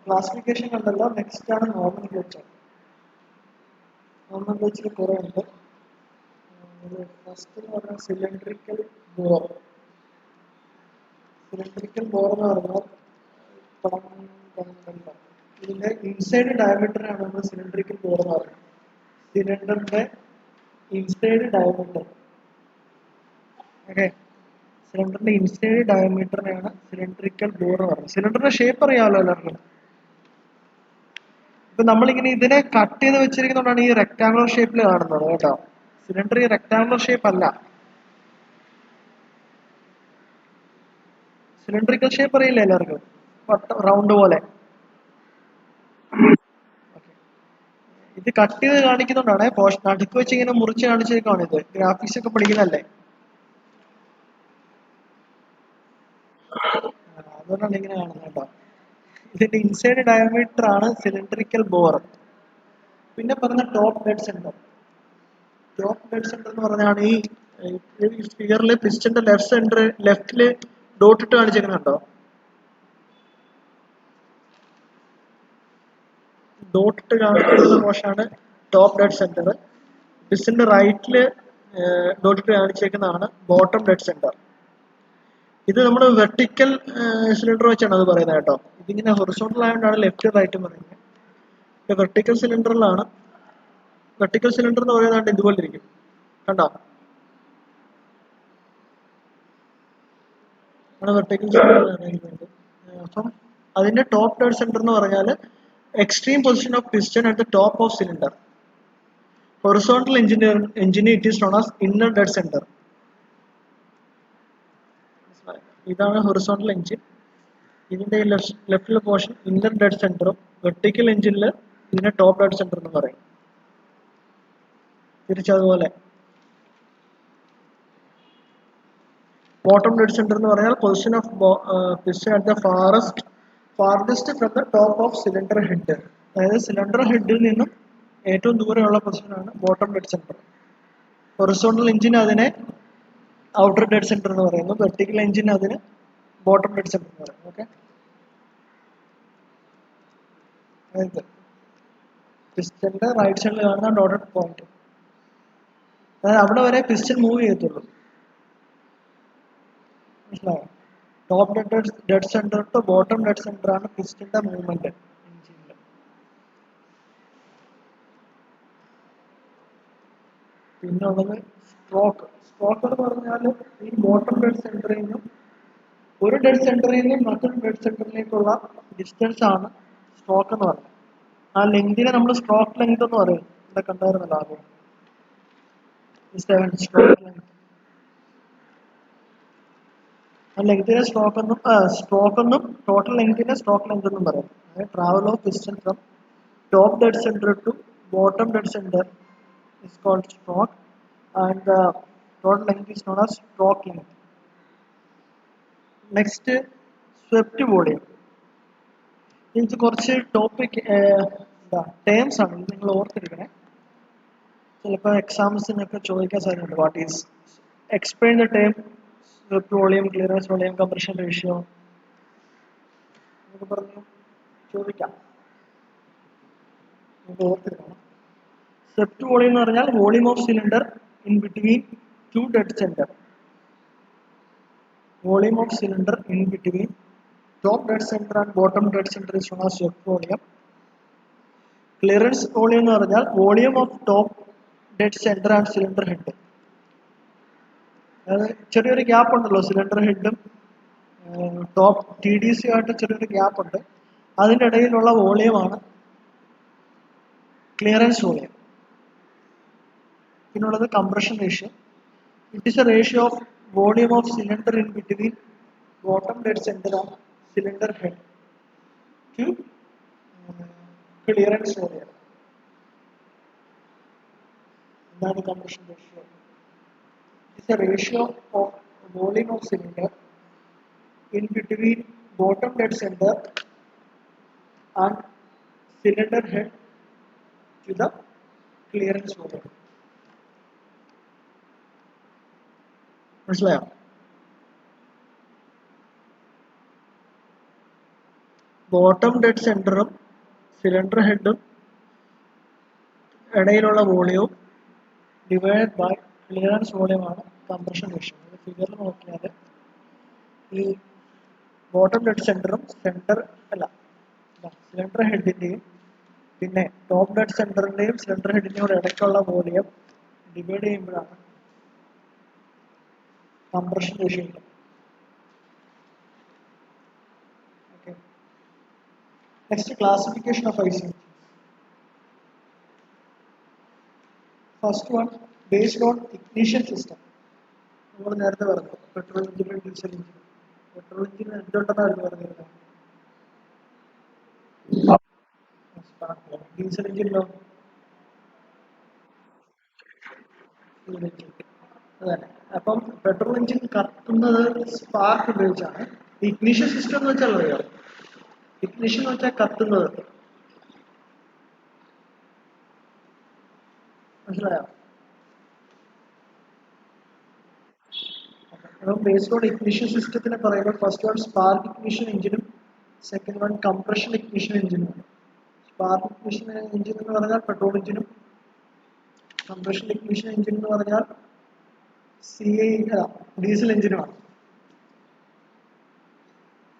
ക്ലാസിഫിക്കേഷൻ കണ്ടല്ലോ. നെക്സ്റ്റ് ആണ് നോർമൽ ക്ലോച്ചർ. നോർമൽ ക്ലോച്ചിൽ കുറേ ഉണ്ട്. ഫസ്റ്റ് എന്ന് പറഞ്ഞാൽ സിലിണ്ടറിക്കൽ ബോർ. സിലിണ്ടറിക്കൽ ബോർ എന്ന് പറഞ്ഞാൽ ഇതിന്റെ ഇൻസൈഡ് ഡയമീറ്ററാണ് നമ്മൾ സിലിണ്ടറിക്കൽ ബോർ എന്ന് പറയുന്നത്. സിലിണ്ടറിന്റെ ഇൻസൈഡ് ഡയമീറ്റർ. ഓക്കെ, സിലിണ്ടറിന്റെ ഇൻസൈഡ് ഡയമീറ്ററിനെയാണ് സിലിണ്ടറിക്കൽ ബോർ എന്ന് പറയുന്നത്. സിലിണ്ടറിന്റെ ഷേപ്പ് അറിയാമല്ലോ എല്ലാവർക്കും. ഇപ്പൊ നമ്മളിങ്ങനെ ഇതിനെ കട്ട് ചെയ്ത് വെച്ചിരിക്കുന്നതുകൊണ്ടാണ് ഈ റെക്ടാങ്കുലർ ഷേപ്പിൽ കാണുന്നത് കേട്ടോ. സിലിണ്ടർ ഈ റെക്ടാങ്കുലർ ഷേപ്പ് അല്ല. സിലിണ്ടറിക്കൽ ഷേപ്പ് അറിയില്ല എല്ലാവർക്കും, റൗണ്ട് പോലെ. ഇത് കട്ട് ചെയ്ത് കാണിക്കുന്നതുകൊണ്ടാണ് പോർഷൻ നടുക്ക് വെച്ച് ഇങ്ങനെ മുറിച്ച് കാണിച്ചേക്കാണ്. ഇത് ഗ്രാഫിക്സ് ഒക്കെ പഠിക്കുന്നതല്ലേ, അതുകൊണ്ടാണ് ഇങ്ങനെ കാണുന്നത് കേട്ടോ. ഇതിന്റെ ഇൻസൈഡ് ഡയമീറ്റർ ആണ് സിലിണ്ടറിക്കൽ ബോർ. പിന്നെ പറഞ്ഞ top dead centre. Top dead centre എന്ന് പറഞ്ഞാണ് ഈ ഫിഗറിൽ പിസ്റ്റന്റെ ലെഫ്റ്റ് സെന്റർ ലെഫ്റ്റില് ഡോട്ട് ഇട്ട് കാണിച്ചേക്കുന്നുണ്ടോ? ഡോട്ട് ഇട്ട് കാണിച്ചിരിക്കുന്ന പോർഷനാണ് ടോപ്പ് ഡെഡ് സെന്റർ. പിസ്റ്റന്റെ റൈറ്റില് ഡോട്ട് ഇട്ട് കാണിച്ചേക്കുന്നതാണ് ബോട്ടം ഡെഡ് സെന്റർ. ഇത് നമ്മൾ വെർട്ടിക്കൽ സിലിണ്ടർ വെച്ചാണ് അത് പറയുന്നത് കേട്ടോ. ഇതിങ്ങനെ ഹൊറിസോണ്ടൽ ആയതുകൊണ്ടാണ് ലെഫ്റ്റ് റൈറ്റും പറയുന്നത്. വെർട്ടിക്കൽ സിലിണ്ടറിലാണ്. വെർട്ടിക്കൽ സിലിണ്ടർ എന്ന് പറയുന്നത് ഇതുപോലെ ഇരിക്കും, കണ്ടോ? Vertical cylinder. അപ്പം അതിന്റെ ടോപ്പ് ഡെഡ് സെന്റർ എന്ന് പറഞ്ഞാൽ extreme position of piston at the top of cylinder. Horizontal engine it is known as inner dead centre. ഇതാണ് ഹൊറിസോണ്ടൽ എഞ്ചിൻ. ഇതിന്റെ ലെഫ്റ്റിലെ പോർഷൻ ഇന്നർ ഡെഡ് സെന്ററും വെർട്ടിക്കൽ എഞ്ചിനിൽ ഇതിനെ ടോപ്പ് ഡെഡ് സെന്റർ എന്ന് പറയും. തിരിച്ചതുപോലെ ബോട്ടം ഡെഡ് സെന്റർ എന്ന് പറഞ്ഞാൽ position of piston at the farthest from the top of cylinder head. അതായത് സിലിണ്ടർ ഹെഡിൽ നിന്നും ഏറ്റവും ദൂരെയുള്ള പൊസിഷനാണ് bottom dead centre. Horizontal engine അതിനെ ഔട്ടർ ഡെഡ് സെന്റർ എന്ന് പറയുന്നു. വെർട്ടിക്കൽ എഞ്ചിൻ അതിന് ബോട്ടം ഡെഡ് സെന്റർ എന്ന് പറയുന്നു. ഓക്കെ, അതായത് പിസ്റ്റന്റെ റൈറ്റ് സൈഡിൽ കാണുന്ന ഡോട്ടഡ് പോയിന്റ്, അതായത് അവിടെ വരെ പിസ്റ്റൻ മൂവ് ചെയ്യത്തുള്ളൂ. മനസ്സിലായോ? Top dead centre to bottom dead centre ആണ് പിസ്റ്റന്റെ മൂവ്മെന്റ് എഞ്ചിനിൽ. പിന്നെ ഉള്ളത് സ്ട്രോക്ക്. സ്ട്രോക്ക് എന്ന് പറഞ്ഞാൽ ഈ ബോട്ടം ഡെഡ് സെന്ററിൽ നിന്നും ഒരു ഡെഡ് സെന്ററിൽ നിന്നും മറ്റൊരു ഡെഡ് സെന്ററിലേക്കുള്ള ഡിസ്റ്റൻസ് ആണ് സ്ട്രോക്ക് എന്ന് പറയുന്നത്. ആ ലെങ്തിനെ നമ്മൾ സ്ട്രോക്ക് ലെങ്ത് എന്ന് പറയും. ഇവിടെ കണ്ടായിരുന്നല്ലോ ആദ്യം, സ്ട്രോക്ക് ലെങ്ത്. ലെങ്തിനെ സ്ട്രോക്ക് എന്നും ടോട്ടൽ ലെങ്തിനെ സ്ട്രോക്ക് ലെങ്ത് എന്നും പറയും. Travel of piston from top dead centre to bottom dead centre is called stroke, and the total length is known as stroke length. Next, swept volume. ഇത് കുറച്ച് topic terms ആണ്, നിങ്ങൾ ഓർത്തിരിക്കണേ. ചിലപ്പോൾ എക്സാംസിനൊക്കെ ചോദിക്കാൻ സാധ്യതയുണ്ട്. What is explain the term swept volume, clearance volume, compression ratio എന്നൊക്കെ പറഞ്ഞു ചോദിക്കാം. നിങ്ങൾ ഓർത്തിരിക്കണം. സ്വെപ്റ്റ് വോളിയം എന്ന് പറഞ്ഞാൽ volume of cylinder in between two dead centre. Volume of cylinder in between top dead center and bottom dead center is known as swept volume. Clearance volume എന്ന് പറഞ്ഞാൽ volume of top dead center and cylinder head. ചെറിയൊരു gap ഉണ്ടല്ലോ cylinder ഹെഡും top TDC ആയിട്ട് ചെറിയൊരു gap ഉണ്ട്. അതിൻ്റെ ഇടയിലുള്ള വോളിയമാണ് clearance volume. പിന്നുള്ളത് compression ratio. It is A ratio of volume of cylinder in between bottom dead center and cylinder head to clearance volume. That's the compression ratio. It's a ratio of volume of cylinder in between bottom dead center and cylinder head to the clearance volume. മനസ്സിലായോ? Bottom dead സെന്ററും cylinder ഹെഡും ഇടയിലുള്ള വോളിയവും divide by clearance വോളിയമാണ് compression ratio. ഫിഗറിൽ നോക്കിയാൽ ഈ bottom dead സെന്ററും സിലിണ്ടർ ഹെഡിന്റെയും പിന്നെ ടോപ്പ് ഡെഡ് സെന്ററിന്റെയും സിലിണ്ടർ ഹെഡിന്റെയും കൂടെ ഇടയ്ക്കുള്ള വോളിയം ഡിവൈഡ് ചെയ്യുമ്പോഴാണ് compression ratio. Okay. Next, classification of IC. First one, based on ignition system. നമ്മൾ നേരത്തെ പറഞ്ഞു പെട്രോൾ എഞ്ചിനും ഡീസൽ എഞ്ചിനും. പെട്രോൾ എഞ്ചിന് എന്തുണ്ടെന്നാണ് പറഞ്ഞിരുന്നത്? ഡീസൽ എഞ്ചിനിലോ അതെ. അപ്പം പെട്രോൾ എഞ്ചിൻ കത്തുന്നത് സ്പാർക്ക് ഉപയോഗിച്ചാണ്. ഇഗ്നിഷൻ സിസ്റ്റം എന്ന് വെച്ചാൽ അറിയാം. ഇഗ്നിഷൻ എന്ന് വെച്ചാൽ കത്തുന്നത്. മനസ്സിലായോ? അപ്പം ബേസ്ഡ് ഓൺ ഇഗ്നിഷൻ സിസ്റ്റത്തിനെ പറയുമ്പോൾ ഫസ്റ്റ് വൺ സ്പാർക്ക് ഇഗ്നിഷൻ എഞ്ചിനും സെക്കൻഡ് വൺ കംപ്രഷൻ ഇഗ്നിഷൻ എഞ്ചിനും. സ്പാർക്ക് ഇഗ്നിഷൻ എഞ്ചിൻ എന്ന് പറഞ്ഞാൽ പെട്രോൾ എഞ്ചിനും കംപ്രഷൻ ഇഗ്നിഷൻ എഞ്ചിൻ എന്ന് പറഞ്ഞാൽ ഡീസൽ എഞ്ചിനുമാണ്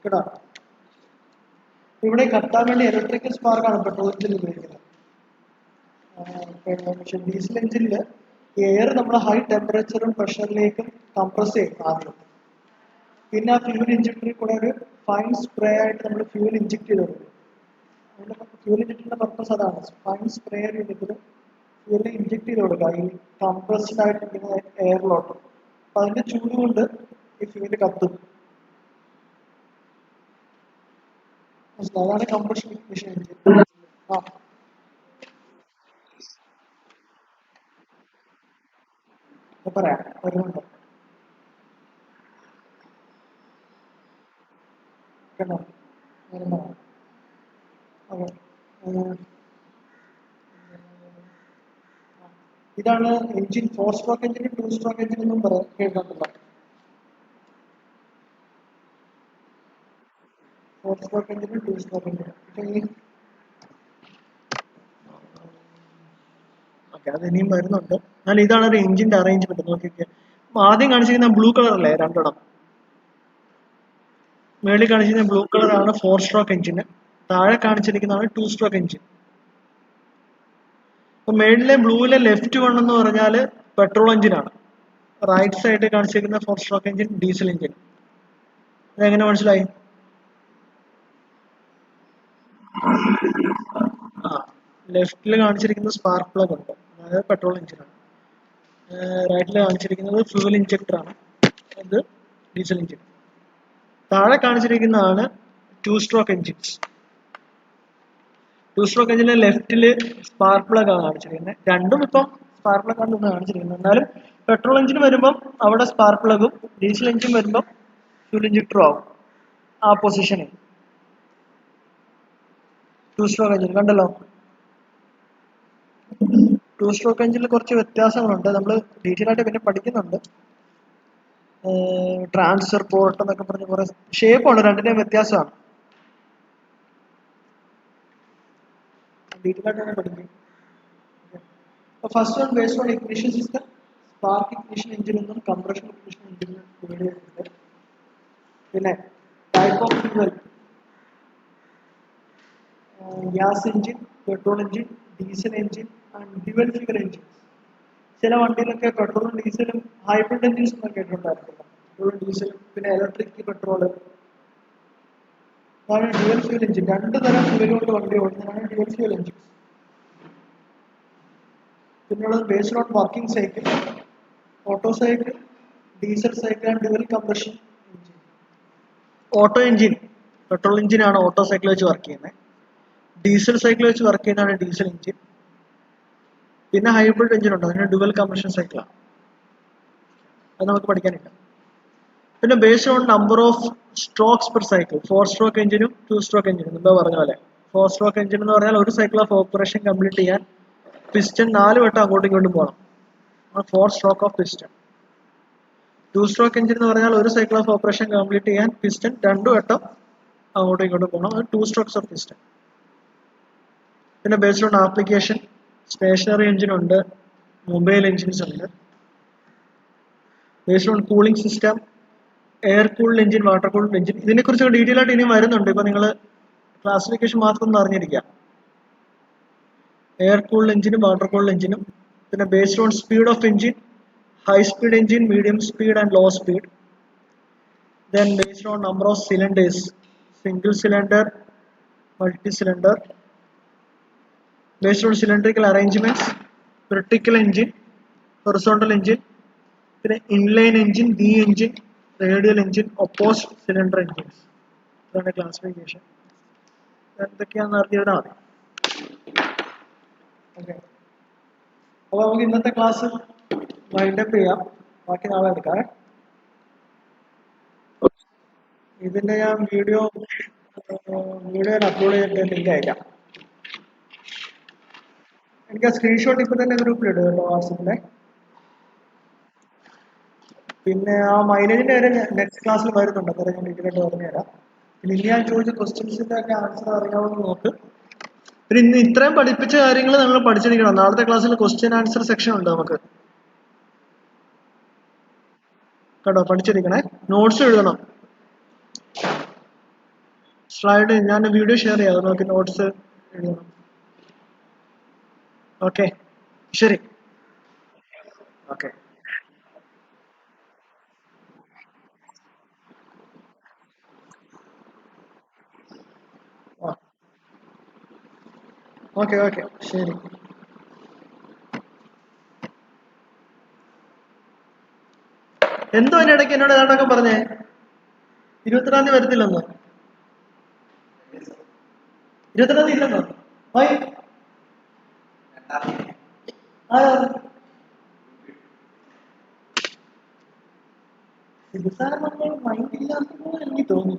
കേട്ടോ. ഇവിടെ കത്താൻ വേണ്ടി ഇലക്ട്രിക്കൽ സ്പാർക്കാണ് പെട്രോൾ എഞ്ചിൻ ഉപയോഗിക്കുന്നത്. പക്ഷെ ഡീസൽ എഞ്ചിനിൽ എയർ നമ്മൾ ഹൈ ടെമ്പറേച്ചറും പ്രഷറിലേക്കും കംപ്രസ് ചെയ്യും ആദ്യം. പിന്നെ ആ ഫ്യൂൽ ഇഞ്ചക്ടറിൽ കൂടെ ഒരു ഫൈൻ സ്പ്രേ ആയിട്ട് നമ്മൾ ഫ്യൂൽ ഇഞ്ചക്ട് ചെയ്ത് കൊടുക്കും. ഫ്യൂൽ ഇഞ്ചക്ടറിന്റെ പർപ്പസ് അതാണ്. ഫൈൻ സ്പ്രേ യൂണിറ്റിൽ ഫ്യൂൽ ഇഞ്ചക്ട് ചെയ്ത് കൊടുക്കുക ഈ കംപ്രസ്ഡ് ആയിട്ടിരിക്കുന്ന എയറിലോട്ട്. അപ്പൊ അതിന്റെ ചൂട് കൊണ്ട് ഈ ഫ്യൂല് കത്തും. അതാണ് കംപ്രഷൻ ഇഗ്നിഷൻ എഞ്ചിൻ. പറയാം വരുന്നുണ്ട് കേട്ടോ. വരുന്നതാണ്. ഓക്കെ, ഇതാണ് എഞ്ചിൻ. 4 സ്ട്രോക്ക് എഞ്ചിനും 2 സ്ട്രോക്ക് എഞ്ചിൻ എന്നും പറയാം കേൾക്കാത്തില്ല. 4 സ്ട്രോക്ക് എഞ്ചിനും 2 സ്ട്രോക്ക് എഞ്ചിനും. ഓക്കെ, അത് ഇനിയും വരുന്നുണ്ട്. എന്നാൽ ഇതാണ് ഒരു എഞ്ചിന്റെ അറേഞ്ച്മെന്റ്. നോക്കിയൊക്കെ ആദ്യം കാണിച്ചിരിക്കുന്ന ബ്ലൂ കളർ അല്ലേ രണ്ടെണ്ണം. മേളിൽ കാണിച്ചിരിക്കുന്ന ബ്ലൂ കളറാണ് 4 സ്ട്രോക്ക് എഞ്ചിന്, താഴെ കാണിച്ചിരിക്കുന്നതാണ് 2 സ്ട്രോക്ക് എഞ്ചിൻ. അപ്പൊ മേളിലെ ബ്ലൂവിലെ ലെഫ്റ്റ് വൺ എന്ന് പറഞ്ഞാൽ പെട്രോൾ എഞ്ചിനാണ്. റൈറ്റ് സൈഡിൽ കാണിച്ചിരിക്കുന്ന 4 സ്ട്രോക്ക് എഞ്ചിൻ ഡീസൽ എഞ്ചിൻ. അതെങ്ങനെ മനസ്സിലായി? ലെഫ്റ്റിൽ കാണിച്ചിരിക്കുന്ന സ്പാർക്ക് പ്ലഗ് ഉണ്ട്, അതായത് പെട്രോൾ എഞ്ചിനാണ്. റൈറ്റിൽ കാണിച്ചിരിക്കുന്നത് ഫ്യൂൽ ഇഞ്ചക്ടർ ആണ്, അത് ഡീസൽ എഞ്ചിൻ. താഴെ കാണിച്ചിരിക്കുന്നതാണ് two stroke engines. Two stroke എഞ്ചിന്റെ ലെഫ്റ്റില് സ്പാർക്ക് പ്ലഗ് ആണ് കാണിച്ചിരിക്കുന്നത്. രണ്ടും ഇപ്പം സ്പാർക്ക് പ്ലഗ് ആണ് കാണിച്ചിരിക്കുന്നത്. എന്നാലും പെട്രോൾ എഞ്ചിൻ വരുമ്പം അവിടെ സ്പാർക്ക് പ്ലഗും ഡീസൽ എഞ്ചിൻ വരുമ്പം ഫ്യൂൽ ഇഞ്ചക്ടറും ആവും ആ പൊസിഷനിൽ. ടു സ്ട്രോക്ക് എഞ്ചിൻ കണ്ടല്ലോ. ടു സ്ട്രോക്ക് എഞ്ചിനിൽ കുറച്ച് വ്യത്യാസങ്ങളുണ്ട്, നമ്മൾ ഡീറ്റെയിൽ ആയിട്ട് പിന്നെ പഠിക്കുന്നുണ്ട്. ട്രാൻസ്ഫർ പോർട്ട് എന്നൊക്കെ പറഞ്ഞ് കുറെ ഷേപ്പാണ്, രണ്ടിന്റെയും വ്യത്യാസമാണ്. ഡീറ്റെയിൽ ആയിട്ട് തന്നെ പഠിക്കും. First one based on ignition system, spark ignition engine എന്നും കംപ്രഷൻ ഇഗ്നിഷൻ എഞ്ചിൻ ഡിവൈഡ് ചെയ്തിട്ടുണ്ട്. പിന്നെ type of fuel, gas engine, petrol engine, diesel engine and dual fuel engine. ചില വണ്ടിയിലൊക്കെ പെട്രോളും ഡീസലും ഹൈബ്രിഡ് എഞ്ചിൻസ് ഒക്കെ കേട്ടിട്ടുണ്ടായിരുന്നില്ല. പെട്രോളും ഡീസലും പിന്നെ ഇലക്ട്രിക് പെട്രോള്, അതാണ് ഡ്യുവൽ ഫ്യൂൽ എഞ്ചിൻ. രണ്ട് തരം ഫ്യൂൽ കൊണ്ട് വണ്ടി ഓടുന്നതാണ് ഡ്യുവൽ ഫ്യൂൽ എഞ്ചിൻ. പിന്നെയുള്ളത് based on working cycle, Otto cycle, diesel cycle and dual compression engine. Otto engine petrol എഞ്ചിനാണ് ഓട്ടോ സൈക്കിൾ വെച്ച് വർക്ക് ചെയ്യുന്നത്. ഡീസൽ സൈക്കിൾ വെച്ച് വർക്ക് ചെയ്യുന്നതാണ് ഡീസൽ എഞ്ചിൻ. പിന്നെ ഹൈബ്രിഡ് എഞ്ചിൻ ഉണ്ട്, അതിന് ഡ്യുവൽ കംപ്രഷൻ സൈക്കിളാണ്. അത് നമുക്ക് പഠിക്കാനില്ല. പിന്നെ based on number of strokes per cycle, 4 stroke എഞ്ചിനും 2 stroke എഞ്ചിനും മുമ്പേ പറഞ്ഞ പോലെ. 4 സ്ട്രോക്ക് എഞ്ചിൻ എന്ന് പറഞ്ഞാൽ ഒരു സൈക്കിൾ ഓഫ് ഓപ്പറേഷൻ കംപ്ലീറ്റ് ചെയ്യാൻ പിസ്റ്റൺ 4 വട്ടം അങ്ങോട്ടും ഇങ്ങോട്ടും പോകണം. 4 stroke of piston. 2 stroke engine എന്ന് പറഞ്ഞാൽ ഒരു സൈക്കിൾ ഓഫ് ഓപ്പറേഷൻ കംപ്ലീറ്റ് ചെയ്യാൻ പിസ്റ്റൺ 2 വട്ടം അങ്ങോട്ടും ഇങ്ങോട്ടും പോകണം. അത് 2 സ്ട്രോക്സ് ഓഫ് പിസ്റ്റൺ. പിന്നെ based on application, stationary engine ഉണ്ട്, മൊബൈൽ എഞ്ചിൻസ് ഉണ്ട്. Based on cooling system, air cooled engine, water cooled engine. ഇതിനെക്കുറിച്ച് ഡീറ്റെയിൽ ആയിട്ട് ഇനിയും വരുന്നുണ്ട്. ഇപ്പൊ നിങ്ങൾ ക്ലാസിഫിക്കേഷൻ മാത്രം ഒന്ന് അറിഞ്ഞിരിക്കുക. എയർ കൂൾഡ് എഞ്ചിനും വാട്ടർ കൂൾഡ് എഞ്ചിനും. പിന്നെ based on speed of engine, high speed engine, medium speed and low speed. Then based on number of cylinders, single cylinder, multi cylinder. Based on cylindrical arrangements, vertical engine, horizontal engine, പിന്നെ inline engine, V engine, radial engine, opposite cylinder engines. ഇതാണ് classification. എന്തൊക്കെയാണെന്ന് അറിഞ്ഞിരുന്നാൽ മതി. Okay, അപ്പോൾ നമുക്ക് ഇന്നത്തെ class wind up ചെയ്യാം. ബാക്കി നാളെ എടുക്കാം. ഇതിന്റെ ഞാൻ വീഡിയോ അപ്ലോഡ് ചെയ്തിട്ട് ലിങ്ക് അയക്കാം. എനിക്ക് ആ സ്ക്രീൻഷോട്ട് ഇപ്പൊ തന്നെ ഗ്രൂപ്പിൽ ഇടും കേട്ടോ, വാട്സപ്പിലെ. പിന്നെ ആ മൈലേജിന്റെ കാര്യം നെക്സ്റ്റ് ക്ലാസ്സിൽ വരുന്നുണ്ട്, അന്നേരം ഞാൻ ഡീറ്റെയിൽ ആയിട്ട് പറഞ്ഞുതരാം. പിന്നെ ഇനി ഞാൻ ചോദിച്ച ക്വസ്റ്റ്യൻസിന്റെ ഒക്കെ ആൻസർ അറിയാവുന്ന നോക്ക്. പിന്നെ ഇന്ന് ഇത്രയും പഠിപ്പിച്ച കാര്യങ്ങൾ നമ്മൾ പഠിച്ചിരിക്കണം. നാളത്തെ ക്ലാസ്സിൽ ക്വസ്റ്റ്യൻ ആൻസർ സെക്ഷൻ ഉണ്ട് നമുക്ക് കേട്ടോ. പഠിച്ചിരിക്കണേ, നോട്ട്സ് എഴുതണം. സ്ലൈഡ് ഞാൻ വീഡിയോ ഷെയർ ചെയ്യാം, അത് നോക്കി നോട്ട്സ് എഴുതണം. ഓക്കെ, ശരി. ഓക്കെ. ഓക്കെ ഓക്കെ, ശരി. എന്തോ അതിന്റെ ഇടയ്ക്ക് എന്നോട് ഏതാണ്ടൊക്കെ പറഞ്ഞേ 22-ാം തീയതി വരത്തില്ലെന്നോ? 22-ാം തീയതി ഇല്ലെന്നോ? ഇത് സാർ നമ്മൾ മൈൻഡ് ഇല്ലാത്തത് എനിക്ക് തോന്നി.